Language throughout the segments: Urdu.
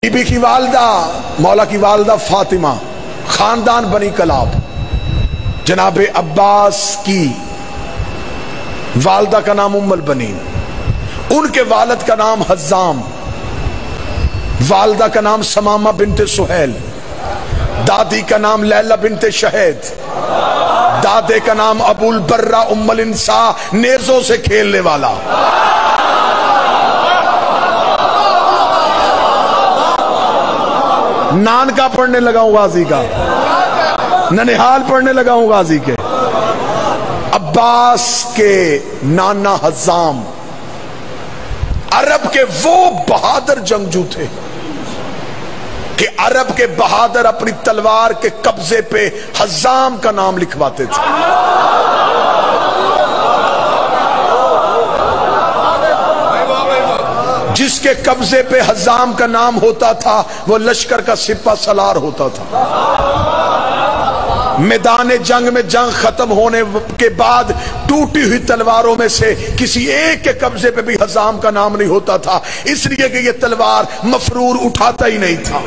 بی کی والدہ مولا کی والدہ فاطمہ، خاندان بنی کلاب، جناب عباس کی والدہ کا نام ام البنین، ان کے والد کا نام حزام، والدہ کا نام سمامہ بنت سہیل، دادی کا نام لیلہ بنت شہید، دادے کا نام ابو البرہ ام الانسا، نیزوں سے کھیلنے والا۔ نان کا پڑھنے لگا ہوں غازی کا، ننہال پڑھنے لگا ہوں غازی کے۔ عباس کے نانا حزام عرب کے وہ بہادر جنگجو تھے کہ عرب کے بہادر اپنی تلوار کے قبضے پہ حزام کا نام لکھواتے تھے۔ جس کے قبضے پہ حزام کا نام ہوتا تھا وہ لشکر کا سپہ سالار ہوتا تھا۔ میدان جنگ میں جنگ ختم ہونے کے بعد ٹوٹی ہوئی تلواروں میں سے کسی ایک کے قبضے پہ بھی حزام کا نام نہیں ہوتا تھا، اس لیے کہ یہ تلوار مفرور اٹھاتا ہی نہیں تھا۔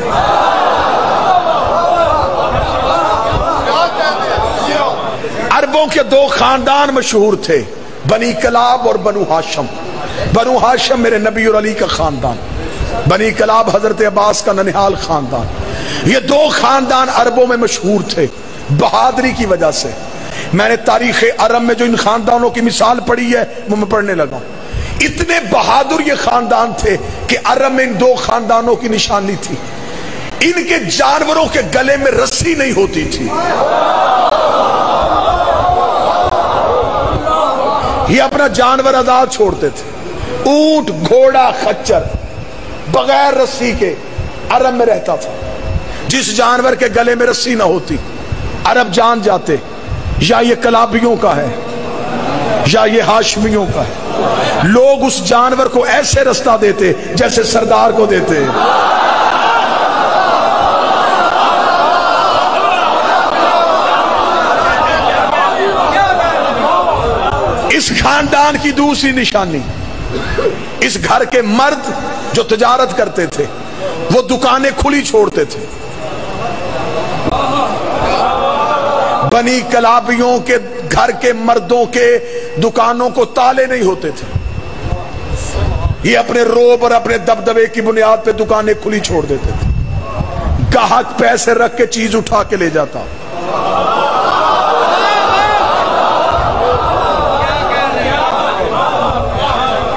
عربوں کے دو خاندان مشہور تھے، بنی کلاب اور بنو ہاشم۔ بنو ہاشم میرے نبی اور علی کا خاندان، بنی کلاب حضرت عباس کا ننہال خاندان۔ یہ دو خاندان عربوں میں مشہور تھے بہادری کی وجہ سے۔ میں نے تاریخ عرب میں جو ان خاندانوں کی مثال پڑھی ہے وہ میں پڑھنے لگا ہوں۔ اتنے بہادر یہ خاندان تھے کہ عرب میں ان دو خاندانوں کی نشانی تھی، ان کے جانوروں کے گلے میں رسی نہیں ہوتی تھی۔ یہ اپنا جانور آزاد چھوڑتے تھے، اونٹ، گھوڑا، خچر، بغیر رسی کے عرب میں رہتا تھا۔ جس جانور کے گلے میں رسی نہ ہوتی عرب جان جاتے یا یہ کلابیوں کا ہے یا یہ ہاشمیوں کا ہے۔ لوگ اس جانور کو ایسے رستہ دیتے جیسے سردار کو دیتے۔ اس خاندان کی دوسری نشانی، اس گھر کے مرد جو تجارت کرتے تھے وہ دکانیں کھلی چھوڑتے تھے۔ بنی کلابیوں کے گھر کے مردوں کے دکانوں کو تالے نہیں ہوتے تھے، یہ اپنے روب اور اپنے دبدبے کی بنیاد پہ دکانیں کھلی چھوڑ دیتے تھے۔ گاہک پیسے رکھ کے چیز اٹھا کے لے جاتا۔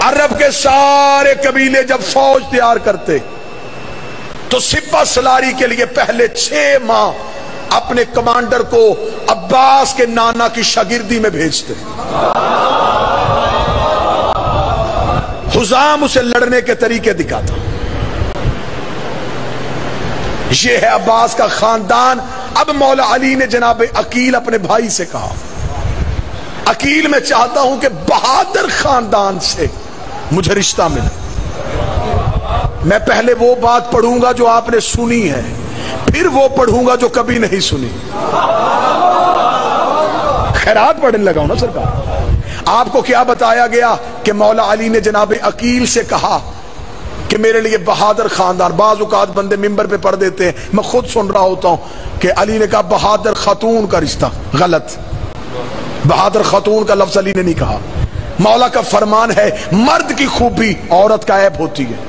عرب کے سارے قبیلے جب فوج تیار کرتے تو سپہ سالاری کے لیے پہلے 6 ماہ اپنے کمانڈر کو عباس کے نانا کی شاگردی میں بھیجتے۔ حزام اسے لڑنے کے طریقے دکھاتا۔ یہ ہے عباس کا خاندان۔ اب مولا علی نے جناب عقیل اپنے بھائی سے کہا، عقیل میں چاہتا ہوں کہ بہادر خاندان سے مجھے رشتہ ملے۔ میں پہلے وہ بات پڑھوں گا جو آپ نے سنی ہے، پھر وہ پڑھوں گا جو کبھی نہیں سنی۔ خیرات پڑھنے لگا ہوں نا سرکار۔ آپ کو کیا بتایا گیا کہ مولا علی نے جناب عقیل سے کہا کہ میرے لیے بہادر خاندان۔ بعض اوقات بندے ممبر پہ پڑھ دیتے ہیں، میں خود سن رہا ہوتا ہوں کہ علی نے کہا بہادر خاتون کا رشتہ۔ غلط، بہادر خاتون کا لفظ علی نے نہیں کہا۔ مولا کا فرمان ہے مرد کی خوبی عورت کا عیب ہوتی ہے،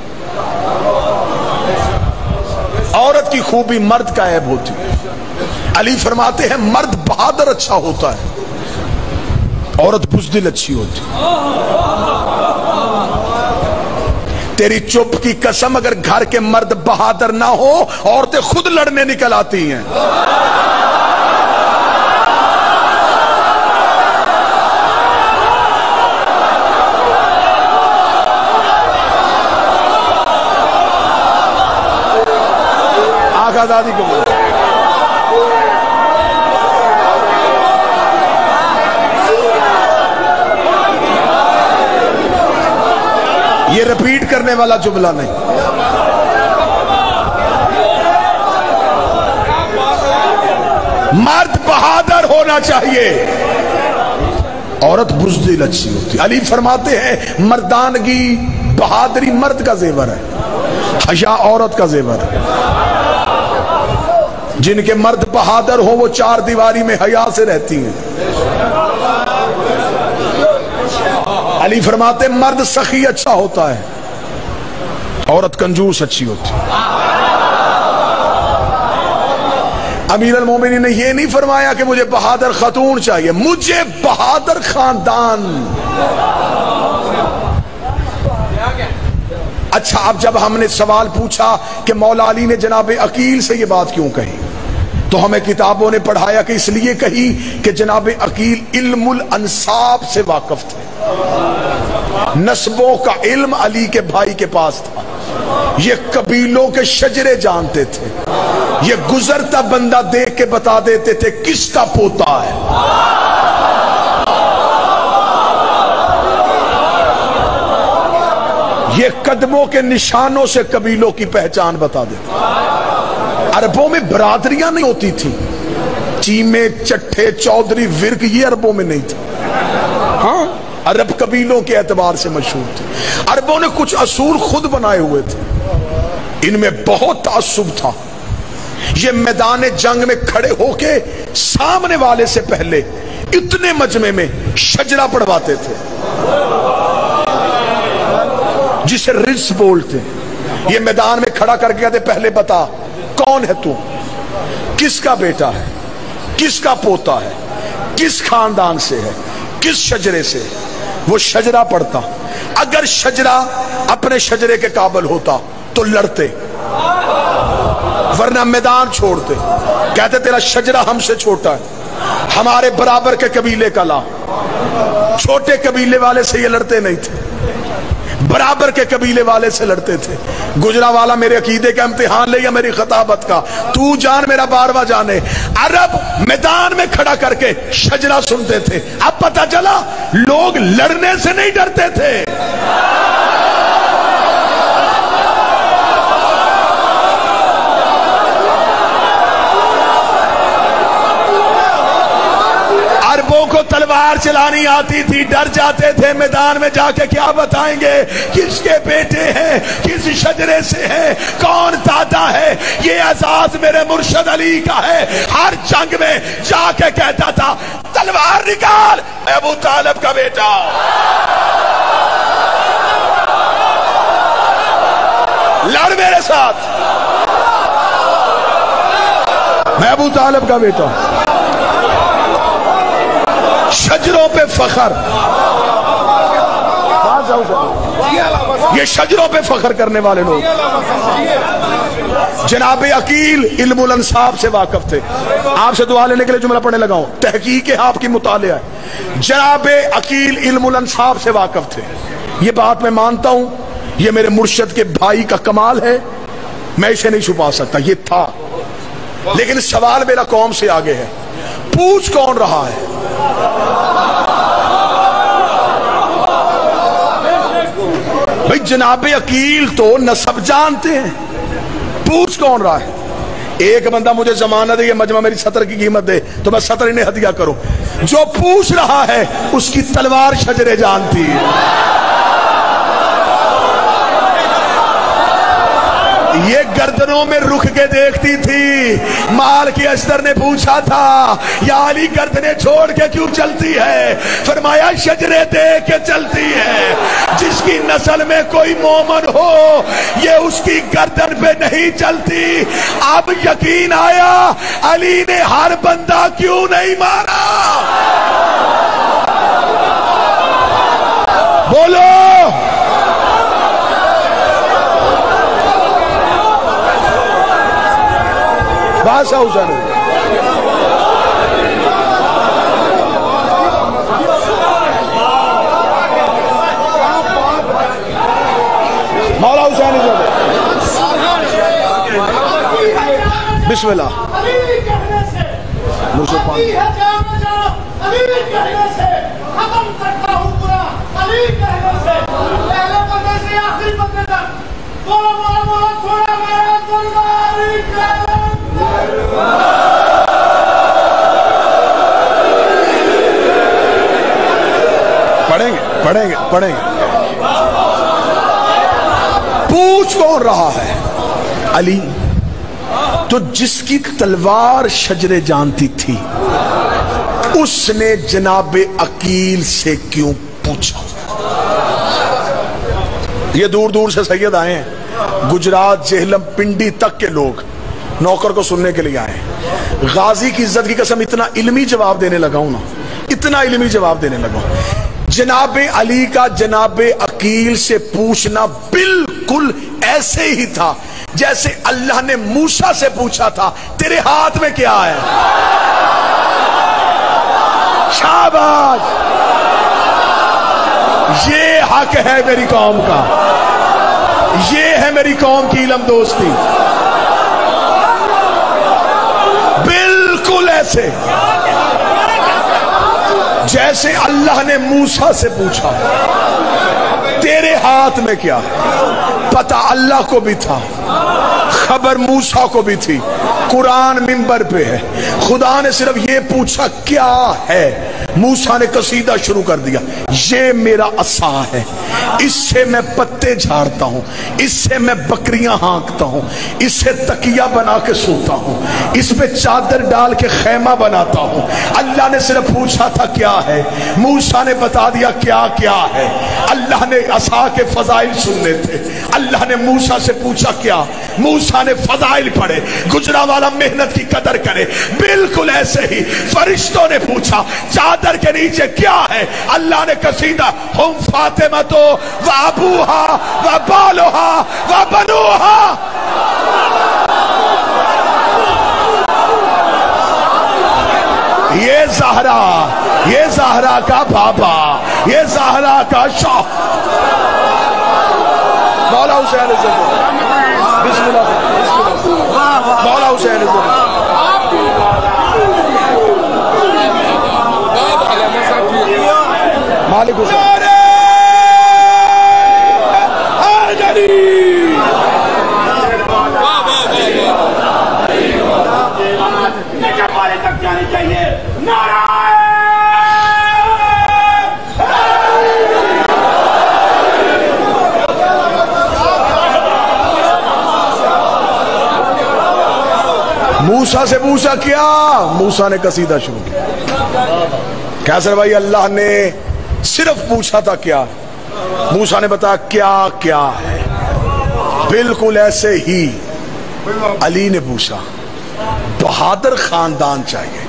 عورت کی خوبی مرد کا عیب ہوتی ہے۔ علی فرماتے ہیں مرد بہادر اچھا ہوتا ہے، عورت بزدل اچھی ہوتی ہے۔ تیری چپ کی قسم، اگر گھر کے مرد بہادر نہ ہو عورتیں خود لڑنے نکل آتی ہیں۔ آزادی کو یہ ریپیٹ کرنے والا جملہ نہیں۔ مرد بہادر ہونا چاہیے، عورت بزدل اچھی ہوتی۔ علی فرماتے ہیں مردانگی، بہادری مرد کا زیور ہے، حیا عورت کا زیور ہے. جن کے مرد بہادر ہوں وہ چار دیواری میں حیا سے رہتی ہیں. علی فرماتے مرد سخی اچھا ہوتا ہے، عورت کنجوس اچھی ہوتی ہے. امیر المومنین نے یہ نہیں فرمایا کہ مجھے بہادر خاتون چاہیے، مجھے بہادر خاندان. اچھا، اب جب ہم نے سوال پوچھا کہ مولا علی نے جناب عقیل سے یہ بات کیوں کہی، تو ہمیں کتابوں نے پڑھایا کہ اس لیے کہی کہ جناب عقیل علم الانساب سے واقف تھے. نسبوں کا علم علی کے بھائی کے پاس تھا. یہ قبیلوں کے شجرے جانتے تھے. یہ گزرتا بندہ دیکھ کے بتا دیتے تھے کس کا پوتا ہے. یہ قدموں کے نشانوں سے قبیلوں کی پہچان بتا دیتے. عربوں میں برادریاں نہیں ہوتی تھی، چیمے، چٹھے، چودھری، ورک، یہ عربوں میں نہیں تھا. ہاں، عرب قبیلوں کے اعتبار سے مشہور تھے. عربوں نے کچھ اصول خود بنائے ہوئے تھے، ان میں بہت تعصب تھا. یہ میدان جنگ میں کھڑے ہو کے سامنے والے سے پہلے اتنے مجمع میں شجرہ پڑھواتے تھے جسے رز بولتے. یہ میدان میں کھڑا کر کے کہتے پہلے بتا کون ہے تو، کس کا بیٹا ہے، کس کا پوتا ہے، کس خاندان سے ہے، کس شجرے سے. وہ شجرہ پڑھتا. اگر شجرہ اپنے شجرے کے قابل ہوتا تو لڑتے، ورنہ میدان چھوڑتے. کہتے تیرا شجرہ ہم سے چھوٹا ہے، ہمارے برابر کے قبیلے کا لا. چھوٹے قبیلے والے سے یہ لڑتے نہیں تھے، برابر کے قبیلے والے سے لڑتے تھے. گجرا والا میرے عقیدے کا امتحان لے یا میری خطابت کا، تو جان میرا بارواں جانے. عرب میدان میں کھڑا کر کے شجرہ سنتے تھے. اب پتہ چلا لوگ لڑنے سے نہیں ڈرتے تھے. عربوں کو تلوار چلانی آتی تھی، ڈر جاتے تھے. میدان میں جا کے کیا بتائیں گے کس کے بیٹے ہیں، کس شجرے سے ہیں، کون دادا ہے. یہ اعزاز میرے مرشد علی کا ہے. ہر جنگ میں جا کے کہتا تھا تلوار نکال، میں ابو طالب کا بیٹا. لڑ میرے ساتھ، میں ابو طالب کا بیٹا. شجروں پہ فخر، یہ شجروں پہ فخر کرنے والے لوگ. جناب عقیل علم الانساب سے واقف تھے. آپ سے دعا لینے کے لیے جملہ پڑھنے لگا ہوں، تحقیق آپ کی مطالعہ ہے. جناب عقیل علم الانساب سے واقف تھے. یہ بات میں مانتا ہوں، یہ میرے مرشد کے بھائی کا کمال ہے، میں اسے نہیں چھپا سکتا، یہ تھا. لیکن سوال میرا قوم سے آگے ہے، پوچھ کون رہا ہے؟ بھئی جناب عقیل تو نسب جانتے ہیں، پوچھ کون رہا ہے؟ ایک بندہ مجھے ضمانت دے، یہ مجمع میری 70 کی قیمت دے تو میں 70 انہیں ہدیہ کروں. جو پوچھ رہا ہے اس کی تلوار شجرے جانتی ہے. یہ گردنوں میں رخ کے دیکھتی تھی. مال کی اشتر نے پوچھا تھا یا علی گردنیں چھوڑ کے کیوں چلتی ہے؟ فرمایا شجرے دیکھ کے چلتی ہے. جس کی نسل میں کوئی مومن ہو یہ اس کی گردن پہ نہیں چلتی. اب یقین آیا علی نے ہر بندہ کیوں نہیں مارا. بولو باسا حسین. مولا حسین بسم اللہ. پڑھیں گے. پوچھ کون رہا ہے؟ علی۔ تو جس کی تلوار شجر جانتی تھی اس نے جناب عقیل سے کیوں پوچھا؟ یہ دور دور سے سید آئے ہیں، گجرات، جہلم، پنڈی تک کے لوگ نوکر کو سننے کے لیے آئے ہیں۔ غازی کی عزت کی قسم اتنا علمی جواب دینے لگا ہوں نا، اتنا علمی جواب دینے لگا ہوں۔ جناب علی کا جناب عقیل سے پوچھنا بالکل ایسے ہی تھا جیسے اللہ نے موسیٰ سے پوچھا تھا تیرے ہاتھ میں کیا ہے؟ شاباش، یہ حق ہے میری قوم کا، یہ ہے میری قوم کی علم دوستی۔ بالکل ایسے جیسے اللہ نے موسیٰ سے پوچھا تیرے ہاتھ میں کیا ہے۔ پتہ اللہ کو بھی تھا، خبر موسیٰ کو بھی تھی، قرآن منبر پہ ہے۔ خدا نے صرف یہ پوچھا کیا ہے، موسیٰ نے قصیدہ شروع کر دیا، یہ میرا عصا ہے، اس سے میں پتے جھاڑتا ہوں، اس سے میں بکریاں ہانکتا ہوں، اس سے تکیہ بنا کے سوتا ہوں، اس پہ چادر ڈال کے خیمہ بناتا ہوں۔ اللہ نے صرف پوچھا تھا کیا ہے، موسیٰ نے بتا دیا کیا کیا ہے۔ اللہ نے عصا کے فضائل سننے تھے، اللہ نے موسیٰ سے پوچھا کیا، موسیٰ نے فضائل پڑھے۔ گجرا والا محنت کی قدر کرے۔ بالکل ایسے ہی فرشتوں نے پوچھا چادر کے نیچے کیا ہے، اللہ نے قصیدہ ہم فاطمہ و ابوہا و بالوہا و بنوہا۔ یہ زہرا کا بابا، یہ زہرا کا شوق۔ مولا حسین عزت، بسم اللہ، مولا حسین عزت۔ مالک حسین موسیٰ سے پوچھا کیا، موسیٰ نے قصیدہ شروع کیا۔ کیسر بھائی اللہ نے صرف پوچھا تھا کیا، موسیٰ نے بتایا کیا کیا ہے۔ بالکل ایسے ہی علی نے پوچھا، بہادر خاندان چاہیے،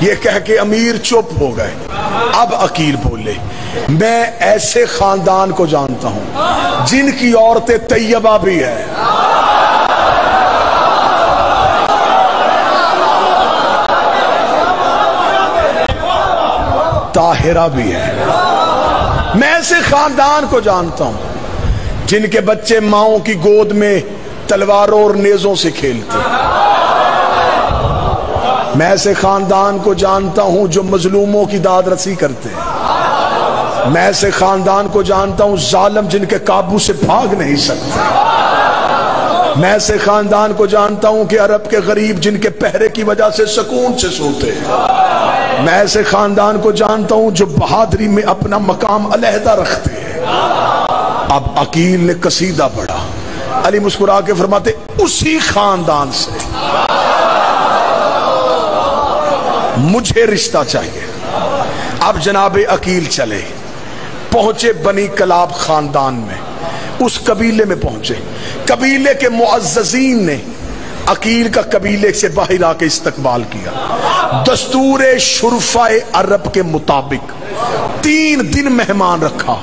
یہ کہہ کے امیر چپ ہو گئے۔ اب عقیل بولے، میں ایسے خاندان کو جانتا ہوں جن کی عورتیں طیبہ بھی ہے، طاہرہ بھی ہے۔ میں ایسے خاندان کو جانتا ہوں جن کے بچے ماؤں کی گود میں تلواروں اور نیزوں سے کھیلتے ہیں۔ میں ایسے خاندان کو جانتا ہوں جو مظلوموں کی داد رسی کرتے ہیں۔ میں ایسے خاندان کو جانتا ہوں ظالم جن کے قابو سے بھاگ نہیں سکتے۔ میں ایسے خاندان کو جانتا ہوں کہ عرب کے غریب جن کے پہرے کی وجہ سے سکون سے سوتے ہیں۔ میں ایسے خاندان کو جانتا ہوں جو بہادری میں اپنا مقام علیحدہ رکھتے ہیں۔ اب عقیل نے قصیدہ پڑھا، علی مسکرا کے فرماتے اسی خاندان سے مجھے رشتہ چاہیے۔ اب جناب عقیل چلے، پہنچے بنی کلاب خاندان میں، اس قبیلے میں پہنچے۔ قبیلے کے معززین نے عقیل کا قبیلے سے باہر آ کے استقبال کیا۔ دستور شرفاء عرب کے مطابق 3 دن مہمان رکھا۔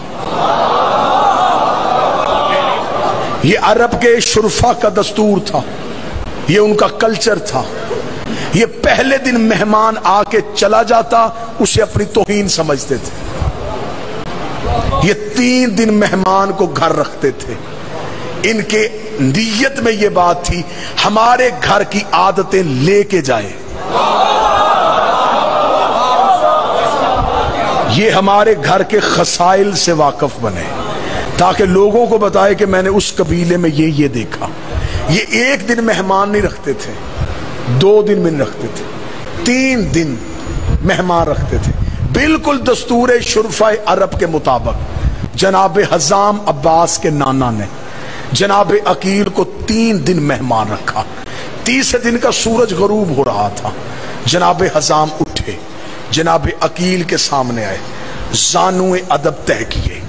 یہ عرب کے شرفاء کا دستور تھا، یہ ان کا کلچر تھا۔ یہ پہلے دن مہمان آ کے چلا جاتا اسے اپنی توہین سمجھتے تھے۔ یہ 3 دن مہمان کو گھر رکھتے تھے۔ ان کے نیت میں یہ بات تھی ہمارے گھر کی عادتیں لے کے جائے، یہ ہمارے گھر کے خصائل سے واقف بنے، تاکہ لوگوں کو بتائے کہ میں نے اس قبیلے میں یہ دیکھا۔ یہ 1 دن مہمان نہیں رکھتے تھے، 2 دن میں نہیں رکھتے تھے، 3 دن مہمان رکھتے تھے، بالکل دستور شرفاء عرب کے مطابق۔ جناب حزام عباس کے نانا نے جناب عقیل کو 3 دن مہمان رکھا. تیسرے دن کا سورج غروب ہو رہا تھا. جناب حزام اٹھے, جناب عقیل کے سامنے آئے, زانو ادب طے کیے,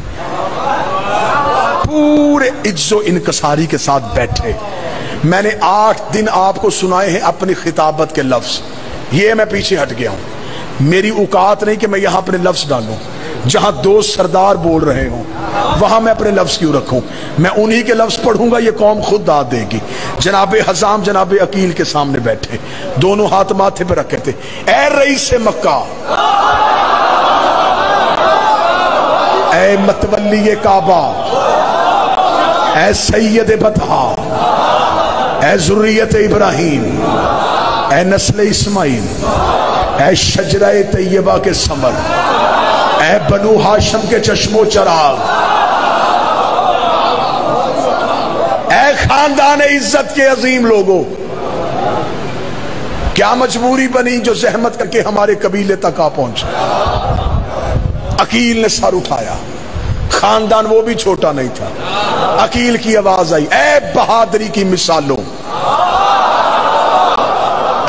پورے عجز و انکساری کے ساتھ بیٹھے. میں نے 8 دن آپ کو سنائے ہیں اپنی خطابت کے لفظ, یہ میں پیچھے ہٹ گیا ہوں. میری اوقات نہیں کہ میں یہاں اپنے لفظ ڈالوں. جہاں 2 سردار بول رہے ہوں وہاں میں اپنے لفظ کیوں رکھوں؟ میں انہی کے لفظ پڑھوں گا, یہ قوم خود داد دے گی. جناب حزام جناب عقیل کے سامنے بیٹھے, دونوں ہاتھ ماتھے پہ رکھے تھے. اے رئیس مکہ, اے متولی کعبہ, اے سید بطحا, اے ذریت ابراہیم, اے نسل اسماعیل, اے شجرہ طیبہ کے ثمر, اے بنو ہاشم کے چشم و چراغ, اے خاندان عزت کے عظیم لوگوں, کیا مجبوری بنی جو زحمت کر کے ہمارے قبیلے تک آ پہنچے؟ عقیل نے سر اٹھایا, خاندان وہ بھی چھوٹا نہیں تھا. عقیل کی آواز آئی, اے بہادری کی مثالوں,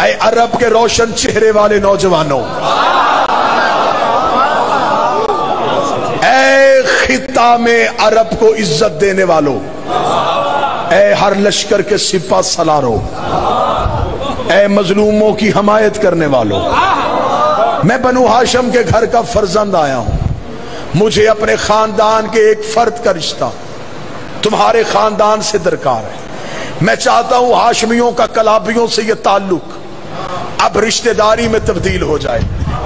اے عرب کے روشن چہرے والے نوجوانوں, اے خطہ میں عرب کو عزت دینے والوں, اے ہر لشکر کے سپہ سالاروں, اے مظلوموں کی حمایت کرنے والوں, میں بنو ہاشم کے گھر کا فرزند آیا ہوں. مجھے اپنے خاندان کے ایک فرد کا رشتہ تمہارے خاندان سے درکار ہے. میں چاہتا ہوں ہاشمیوں کا کلابیوں سے یہ تعلق اب رشتہ داری میں تبدیل ہو جائے.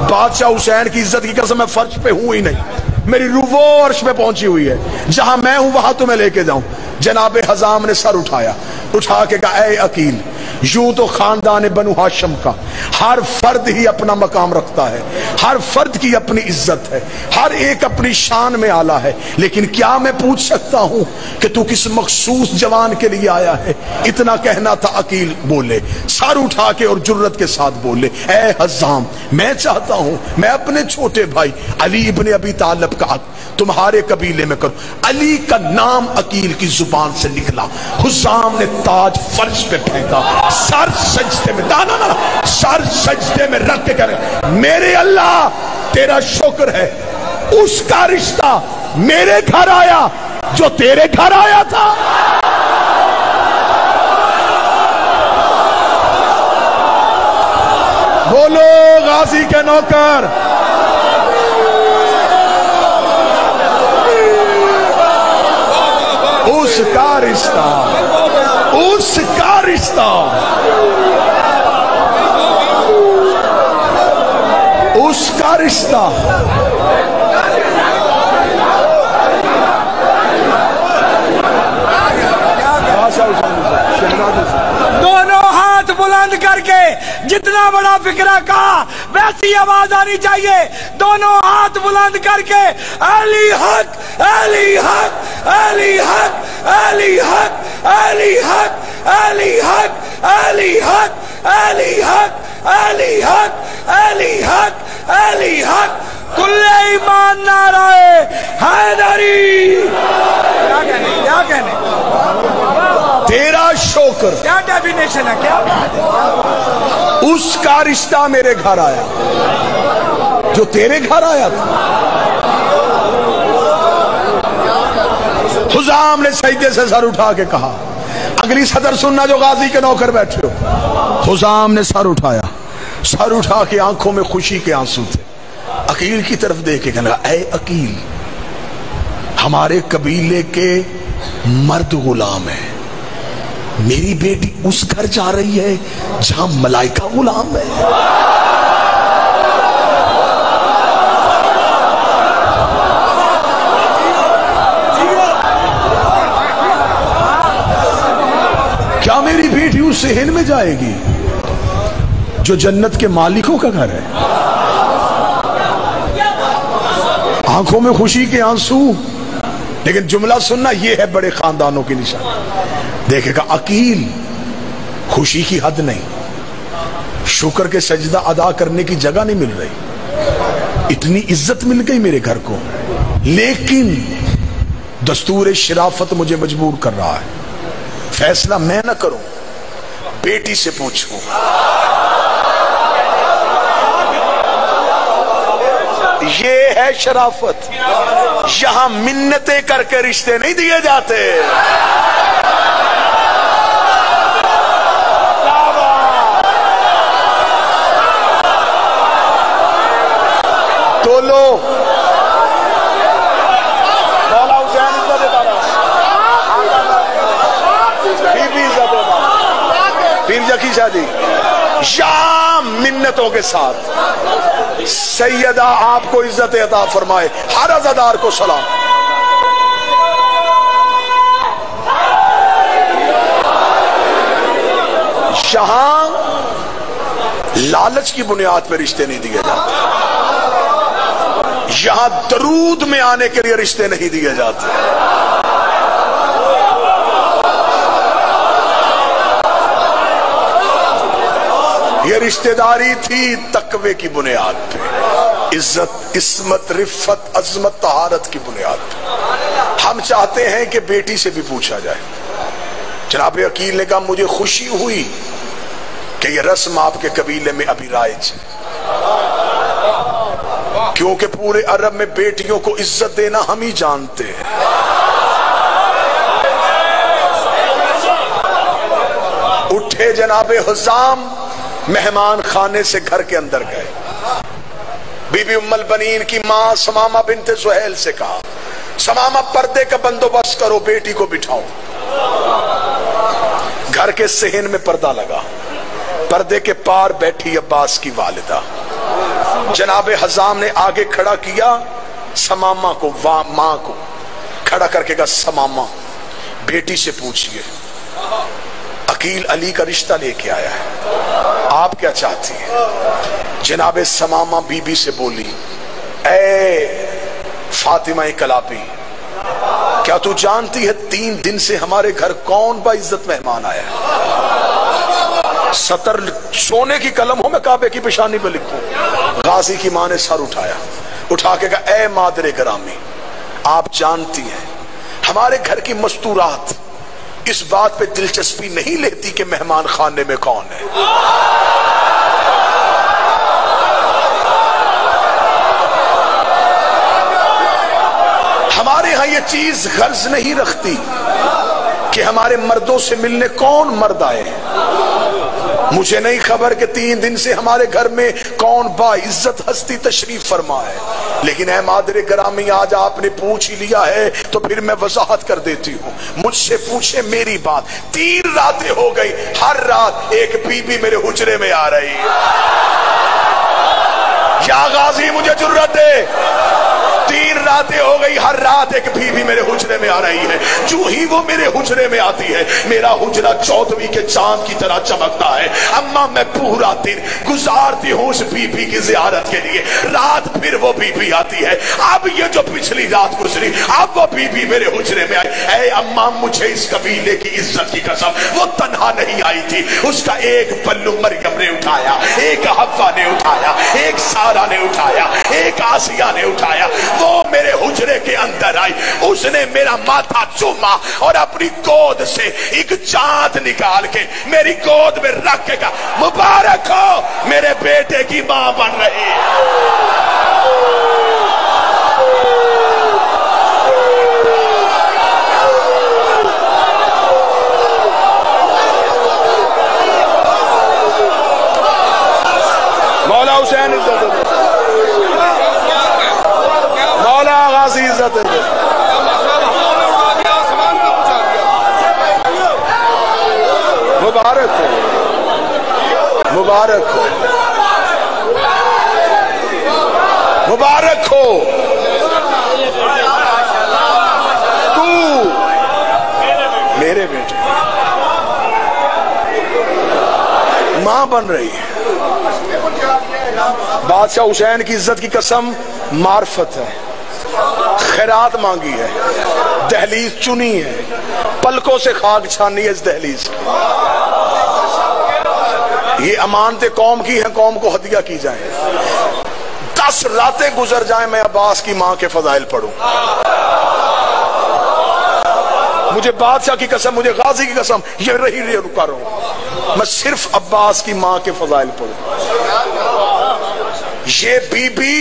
بادشاہ حسین کی عزت کی قسم میں فرش پہ ہوں ہی نہیں, میری روح وہ عرش پہ پہنچی ہوئی ہے. جہاں میں ہوں وہاں تمہیں لے کے جاؤں. جناب حزام نے سر اٹھایا, اٹھا کے کہا, اے عقیل, یوں تو خاندان بنو ہاشم کا ہر فرد ہی اپنا مقام رکھتا ہے, ہر فرد کی اپنی عزت ہے, ہر ایک اپنی شان میں آلہ ہے, لیکن کیا میں پوچھ سکتا ہوں کہ تو کس مخصوص جوان کے لیے آیا ہے؟ اتنا کہنا تھا. عقیل بولے, سر اٹھا کے اور جرت کے ساتھ بولے, اے حزام, میں چاہتا ہوں میں اپنے چھوٹے بھائی علی ابن ابی طالب کا تمہارے قبیلے میں کروں. علی کا نام عقیل کی زبان سے نکلا. حزام نے تاج فرش پہ پھینکا, سر سجدے میں, سر سجدے میں رکھ کے کہہ رہے, میرے اللہ تیرا شکر ہے, اس کا رشتہ میرے گھر آیا جو تیرے گھر آیا تھا. بولو غازی کے نوکر, اس کا رشتہ, اس کا رشتہ, اس کا رشتہ. دونوں ہاتھ بلند کر کے جتنا بڑا فکرہ کہا ویسی آواز آنی چاہیے. دونوں ہاتھ بلند کر کے علی حق, علی حق, علی حق, علی حق, علی حق, علی حق, علی حق, علی حق, علی حق, علی حق, علی حق, کل ایمان نعرہ حیدری. کیا کہنے تیرا شکر, کیا ڈیفینیشن ہے, کیا اس کا رشتہ میرے گھر آیا جو تیرے گھر آیا تھا. حزام نے سجدے سے سر اٹھا کے کہا, اگلی صدر سننا جو غازی کے نوکر بیٹھے ہو. حزام نے سر اٹھایا, سر اٹھا کے آنکھوں میں خوشی کے آنسو تھے. عقیل کی طرف دیکھ کے کہنے لگا, اے عقیل, ہمارے قبیلے کے مرد غلام ہیں, میری بیٹی اس گھر جا رہی ہے جہاں ملائکہ غلام ہے. کیا میری بیٹی اس صحن میں جائے گی جو جنت کے مالکوں کا گھر ہے؟ آنکھوں میں خوشی کے آنسو, لیکن جملہ سننا, یہ ہے بڑے خاندانوں کی نشان. دیکھے گا عقیل, خوشی کی حد نہیں, شکر کے سجدہ ادا کرنے کی جگہ نہیں مل رہی, اتنی عزت مل گئی میرے گھر کو, لیکن دستور شرافت مجھے مجبور کر رہا ہے. فیصلہ میں نہ کروں، بیٹی سے پوچھوں۔ یہ ہے شرافت۔ یہاں منتیں کر کے رشتے نہیں دیے جاتے۔ تو لو مولا حسین عزت دیتا رہا، بی بی عزت دیتا رہا، پیر جکی شادی یہاں منتوں کے ساتھ سیدہ آپ کو عزت عطا فرمائے، ہر عزادار کو سلام۔ یہاں لالچ کی بنیاد پہ رشتے نہیں دیے جاتے، یہاں درود میں آنے کے لیے رشتے نہیں دیے جاتے۔ یہ رشتہ داری تھی تقوی کی بنیاد پہ، عزت، عصمت، رفت، عظمت، طہارت کی بنیاد پہ۔ ہم چاہتے ہیں کہ بیٹی سے بھی پوچھا جائے۔ جناب عقیل نے کہا مجھے خوشی ہوئی کہ یہ رسم آپ کے قبیلے میں ابھی رائج ہے، کیونکہ پورے عرب میں بیٹیوں کو عزت دینا ہم ہی جانتے ہیں۔ اٹھے جناب حزام، مہمان خانے سے گھر کے اندر گئے۔ بی بی ام البنین کی ماں سمامہ بنت سہیل سے کہا سمامہ پردے کا بندوبست کرو، بیٹی کو بٹھاؤ۔ گھر کے صحن میں پردہ لگا، پردے کے پار بیٹھی عباس کی والدہ۔ جناب حزام نے آگے کھڑا کیا سمامہ کو، ماں کو کھڑا کر کے کہا سمامہ بیٹی سے پوچھئے، عقیل علی کا رشتہ لے کے آیا ہے، آپ کیا چاہتی ہیں؟ جناب سمامہ بی بی سے بولی اے فاطمہ کلابی، کیا تو جانتی ہے 3 دن سے ہمارے گھر کون با عزت مہمان آیا ہے؟ سطر سونے کی قلم ہو میں کعبے کی پیشانی پہ لکھوں۔ غازی کی ماں نے سر اٹھایا، اٹھا کے کہا اے مادر گرامی، آپ جانتی ہیں ہمارے گھر کی مستورات اس بات پہ دلچسپی نہیں لیتی کہ مہمان خانے میں کون ہے۔ ہمارے ہاں یہ چیز غرض نہیں رکھتی کہ ہمارے مردوں سے ملنے کون مرد آئے ہیں۔ مجھے نہیں خبر کہ 3 دن سے ہمارے گھر میں کون با عزت ہستی تشریف فرما ہے، لیکن اے مادر گرامی آج آپ نے پوچھ ہی لیا ہے تو پھر میں وضاحت کر دیتی ہوں۔ مجھ سے پوچھے میری بات، 3 راتیں ہو گئی، ہر رات ایک بی بی میرے حجرے میں آ رہی ہے۔ یا غازی مجھے جرت دے، 3 راتیں ہو گئی، ہر رات ایک بی بی میرے حجرے میں آ رہی ہے۔ جو ہی وہ میرے حجرے میں آتی ہے میرا حجرہ 14ویں کے چاند کی طرح چمکتا ہے۔ اما میں پورا دن گزارتی ہوں اس بی بی کی زیارت کے لیے، رات پھر وہ بی بی آتی ہے۔ اب یہ جو پچھلی رات گزری اب وہ بی بی میرے حجرے میں آئی۔ اے اما مجھے اس قبیلے کی عزت کی قسم، وہ تنہا نہیں آئی تھی، اس کا ایک پلو مریم نے اٹھایا، ایک حوا نے اٹھایا، ایک سارہ نے اٹھایا، ایک آسیہ نے اٹھایا۔ وہ میرے حجرے کے اندر آئی، اس نے میرا ماتھا چوما اور اپنی گود سے ایک چاند نکال کے میری گود میں رکھ کے کہا مبارک ہو میرے بیٹے کی ماں بن رہی ہے۔ مولا حسین عزت دے، مولا غازی عزت دے۔ مبارک ہو، مبارک ہو، مبارک ہو، تو میرے بیٹے ماں بن رہی ہے۔ بادشاہ حسین کی عزت کی قسم معرفت ہے، خیرات مانگی ہے، دہلیز چنی ہے، پلکوں سے خاک چھانی ہے اس دہلیز کی۔ یہ امانتیں قوم کی ہیں، قوم کو ہدیہ کی جائیں۔ 10 راتیں گزر جائیں میں عباس کی ماں کے فضائل پڑھوں، مجھے بادشاہ کی قسم، مجھے غازی کی قسم، یہ رہی رکا رہا ہوں، میں صرف عباس کی ماں کے فضائل پڑھوں۔ یہ بی بی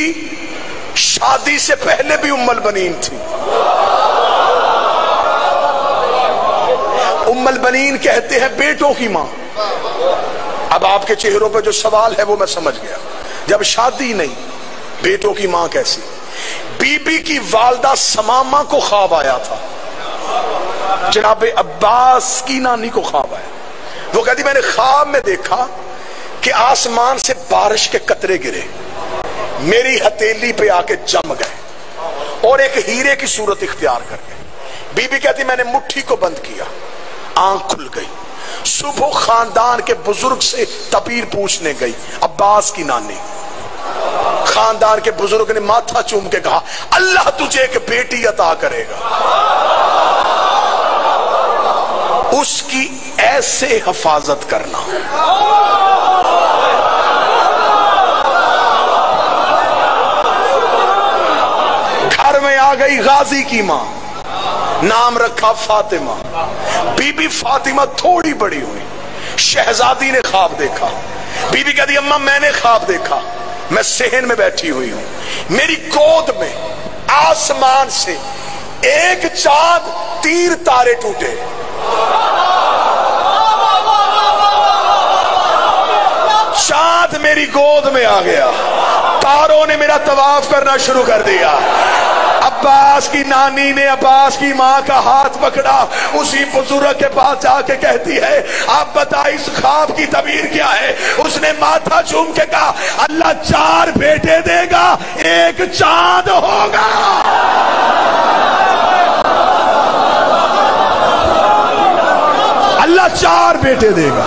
شادی سے پہلے بھی ام البنین تھی۔ ام البنین کہتے ہیں بیٹوں کی ماں۔ اب آپ کے چہروں پہ جو سوال ہے وہ میں سمجھ گیا، جب شادی نہیں بیٹوں کی ماں کیسی؟ بی بی کی والدہ سمامہ کو خواب آیا تھا، جناب عباس کی نانی کو خواب آیا، وہ کہتی میں نے خواب میں دیکھا کہ آسمان سے بارش کے قطرے گرے، میری ہتھیلی پہ آ کے جم گئے اور ایک ہیرے کی صورت اختیار کر گئے۔ بی بی کہتی میں نے مٹھی کو بند کیا، آنکھ کھل گئی، صبح خاندان کے بزرگ سے تبیر پوچھنے گئی، عباس کی نانی۔ خاندان کے بزرگ نے ماتھا چوم کے کہا اللہ تجھے ایک بیٹی عطا کرے گا، اس کی ایسے حفاظت کرنا۔ گھر میں آ گئی غازی کی ماں، نام رکھا فاطمہ۔ بی بی فاطمہ تھوڑی بڑی ہوئی، شہزادی نے خواب دیکھا۔ بی بی کہتی اماں میں نے خواب دیکھا، میں صحن میں بیٹھی ہوئی ہوں، میری گود میں آسمان سے ایک چاند تیر تارے ٹوٹے، چاند میری گود میں آ گیا، تاروں نے میرا طواف کرنا شروع کر دیا۔ عباس کی نانی نے عباس کی ماں کا ہاتھ پکڑا، اسی بزرگ کے پاس جا کے کہتی ہے آپ بتائیں اس خواب کی تعبیر کیا ہے؟ اس نے ماتھا چوم کے کہا اللہ 4 بیٹے دے گا، ایک چاند ہوگا۔ اللہ 4 بیٹے دے گا،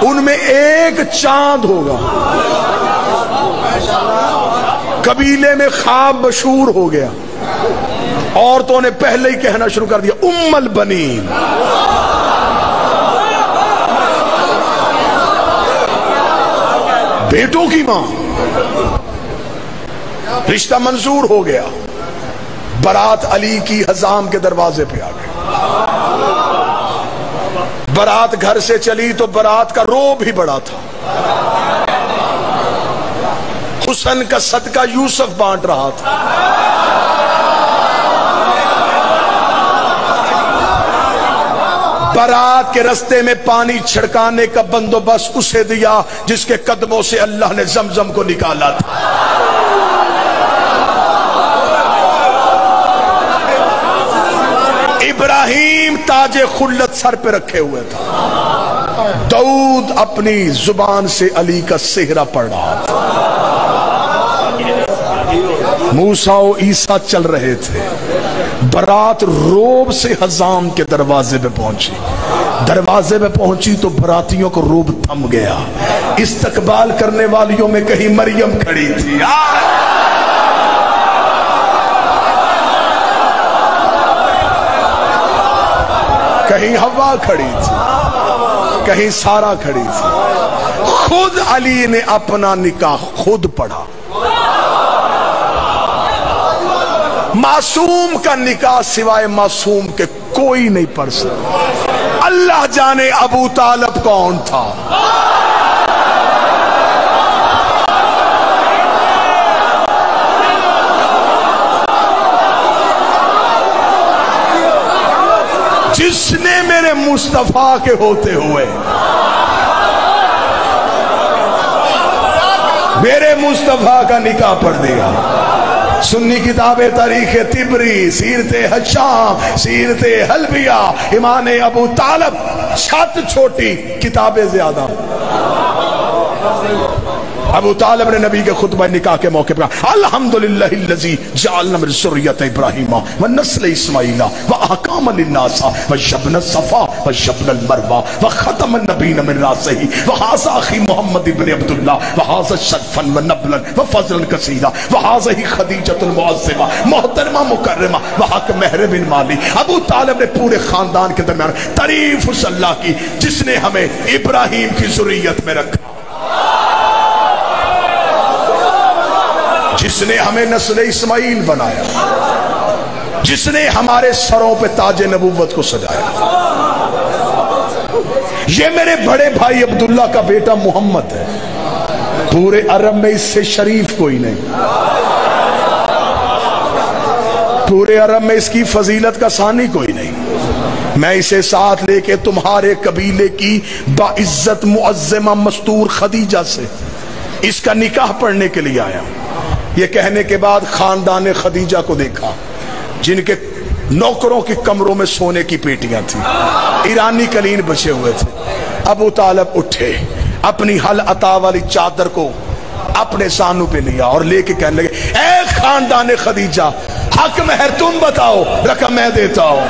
ان میں ایک چاند ہوگا۔ قبیلے میں خواب مشہور ہو گیا، عورتوں نے پہلے ہی کہنا شروع کر دیا ام البنین۔ بیٹوں کی ماں، رشتہ منظور ہو گیا، برات علی کی حزام کے دروازے پہ آ گئی۔ برات گھر سے چلی تو برات کا روب ہی بڑا تھا، حسن کا صدقہ یوسف بانٹ رہا تھا۔ برات کے رستے میں پانی چھڑکانے کا بندوبست اسے دیا جس کے قدموں سے اللہ نے زمزم کو نکالا تھا۔ ابراہیم تاج خلت سر پہ رکھے ہوئے تھا، داؤد اپنی زبان سے علی کا سہرا پڑھ رہا تھا، موسیٰ و عیسیٰ چل رہے تھے۔ برات روب سے حزام کے دروازے پہ پہنچی، دروازے پہ پہنچی تو براتیوں کو روب تھم گیا۔ استقبال کرنے والیوں میں کہیں مریم کھڑی تھی، کہیں حوا کھڑی تھی، کہیں سارا کھڑی تھی۔ خود علی نے اپنا نکاح خود پڑھا۔ معصوم کا نکاح سوائے معصوم کے کوئی نہیں پڑھ سکتا۔ اللہ جانے ابو طالب کون تھا۔ جس نے میرے مصطفیٰ کے ہوتے ہوئے میرے مصطفیٰ کا نکاح پڑھ دیا۔ سنی کتابیں تاریخ تبری، سیرت حشام، سیرت حلبیہ، امام ابو طالب، 7 چھوٹی کتابیں زیادہ۔ ابو طالب نے نبی کے خطبہ نکاح کے موقع پر الحمدللہ الذی جعلنا من ذریۃ ابراہیم ونسل اسماعیل واحکام للناس وجبن الصفا وجبن المروہ وختم النبیین من راسہ وہذا اخی محمد ابن عبداللہ وہذا شرفا ونبلا وفضلا کثیرا وہذا خدیجۃ المعظمہ محترمہ مکرمہ وحق مہر بن مالی۔ ابو طالب نے پورے خاندان کے درمیان تعریف اس اللہ کی جس نے ہمیں ابراہیم کی ذریت میں رکھا، جس نے ہمیں نسل اسماعیل بنایا، جس نے ہمارے سروں پہ تاج نبوت کو سجایا. یہ میرے بڑے بھائی عبداللہ کا بیٹا محمد ہے. پورے عرب میں اس سے شریف کوئی نہیں. پورے عرب میں اس کی فضیلت کا ثانی کوئی نہیں. میں اسے ساتھ لے کے تمہارے قبیلے کی باعزت معظمہ مستور خدیجہ سے اس کا نکاح پڑھنے کے لیے آیا. یہ کہنے کے بعد خاندان خدیجہ کو دیکھا جن کے نوکروں کی کمروں میں سونے کی پیٹیاں تھیں, ایرانی قلین بچے ہوئے تھے. ابو طالب اٹھے, اپنی حل عطا والی چادر کو اپنے سانوں پہ لیا اور لے کے کہنے لگے, اے خاندان خدیجہ, حق مہر تم بتاؤ, رقم میں دیتا ہوں.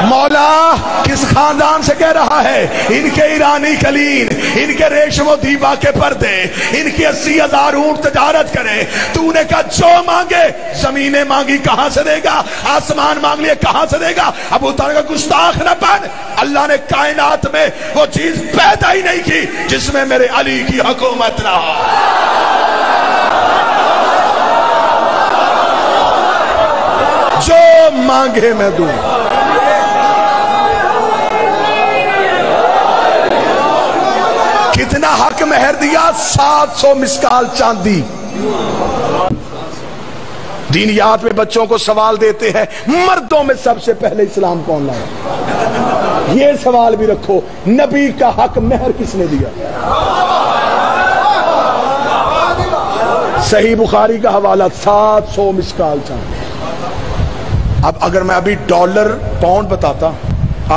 مولا کس خاندان سے کہہ رہا ہے؟ ان کے ایرانی قلین, ان کے ریشم و دیبا کے پردے, ان کی 80,000 اونٹ تجارت کرے. تو نے کہا جو مانگے, زمینیں مانگی کہاں سے دے گا, آسمان مانگ لیے کہاں سے دے گا. ابو طالب کا گستاخ نہ بن, اللہ نے کائنات میں وہ چیز پیدا ہی نہیں کی جس میں میرے علی کی حکومت نہ ہو. جو مانگے میں دوں. کتنا حق مہر دیا؟ 700 مسکال چاندی. دینیات میں بچوں کو سوال دیتے ہیں, مردوں میں سب سے پہلے اسلام کون لایا؟ یہ سوال بھی رکھو, نبی کا حق مہر کس نے دیا؟ صحیح بخاری کا حوالہ, 700 مسکال چاندی. اب اگر میں ابھی ڈالر پاؤنڈ بتاتا,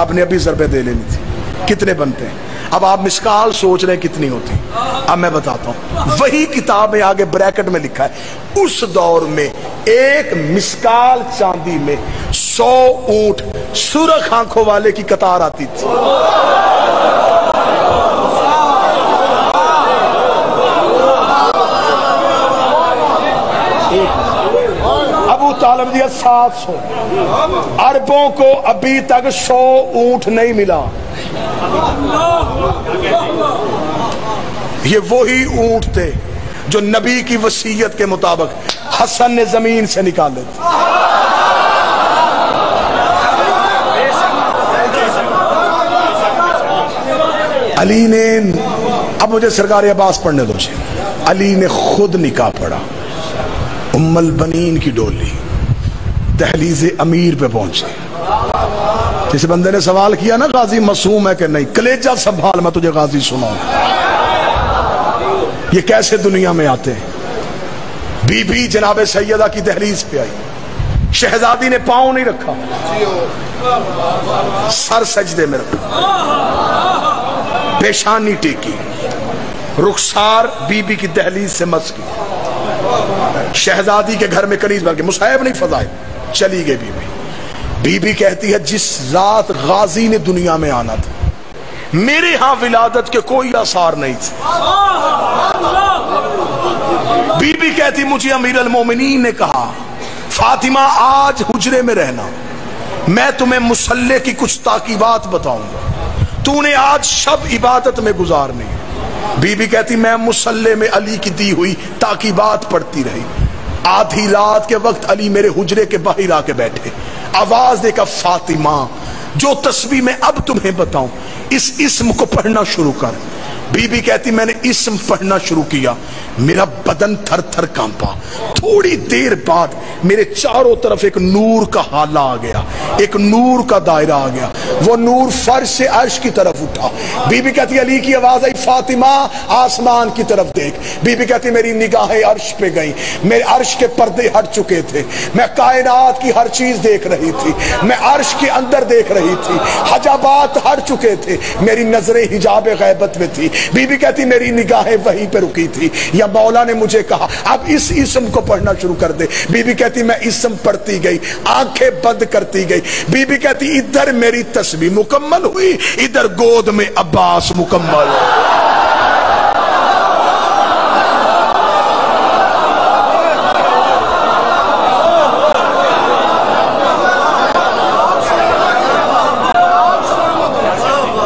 آپ نے ابھی ضربے دے لینی تھی, کتنے بنتے ہیں؟ اب آپ مسکال سوچ رہے ہیں کتنی ہوتی. اب میں بتاتا ہوں, وہی کتاب میں آگے بریکٹ میں لکھا ہے, اس دور میں ایک مسکال چاندی میں 100 اونٹ سرخ آنکھوں والے کی قطار آتی تھی. ابو طالب دیا 700. عربوں کو ابھی تک 100 اونٹ نہیں ملا. یہ وہی اونٹ تھے جو نبی کی وصیت کے مطابق حسن نے زمین سے نکالے تھے. علی نے, اب مجھے سرکار عباس پڑھنے دو. علی نے خود نکاح پڑھا. ام البنین کی ڈولی دہلیز امیر پہ پہنچے. جس بندے نے سوال کیا نا غازی معصوم ہے کہ نہیں, کلیجہ سنبھال, میں تجھے غازی سناؤں. یہ کیسے دنیا میں آتے ہیں؟ بی بی جناب سیدہ کی دہلیز پہ آئی, شہزادی نے پاؤں نہیں رکھا, سر سجدے میں رکھا, پیشانی ٹیکی, رخسار بی بی کی دہلیز سے مس کی. شہزادی کے گھر میں کنیز بن کے مصاحب نہیں فضائے, چلی گئی بی بی. بی بی کہتی ہے جس رات غازی نے دنیا میں آنا تھا میرے ہاں ولادت کے کوئی آثار نہیں تھے. بی بی کہتی مجھے امیر المومنین نے کہا فاطمہ آج حجرے میں رہنا, میں تمہیں مصلی کی کچھ تاکیبات بتاؤں گا, تو نے آج شب عبادت میں گزارنی. بی بی کہتی میں مصلی میں علی کی دی ہوئی تاکیبات پڑھتی رہی. آدھی رات کے وقت علی میرے حجرے کے باہر آ کے بیٹھے, آواز دے کر فاطمہ جو تسبیح میں اب تمہیں بتاؤں اس اسم کو پڑھنا شروع کر. بی بی کہتی میں نے اسم پڑھنا شروع کیا, میرا بدن تھر تھر کانپا. تھوڑی دیر بعد میرے چاروں طرف ایک نور کا حالہ آ گیا, ایک نور کا دائرہ آ گیا, وہ نور فرش سے عرش کی طرف اٹھا. بی بی کہتی علی کی آواز آئی فاطمہ آسمان کی طرف دیکھ. بی بی کہتی میری نگاہیں عرش پہ گئیں, میرے عرش کے پردے ہٹ چکے تھے, میں کائنات کی ہر چیز دیکھ رہی تھی, میں عرش کے اندر دیکھ رہی تھی, حجابات ہٹ چکے تھے, میری نظریں حجاب غیبت میں تھی. بی بی کہتی میری نگاہیں وہیں پہ رکی تھی, یا مولا نے مجھے کہا اب اس اسم کو پڑھنا شروع کر دے. بی بی کہتی میں اسم پڑھتی گئی, آنکھیں بند کرتی گئی. بی بی کہتی ادھر میری تسبیح مکمل ہوئی, ادھر گود میں عباس مکمل ہوئی.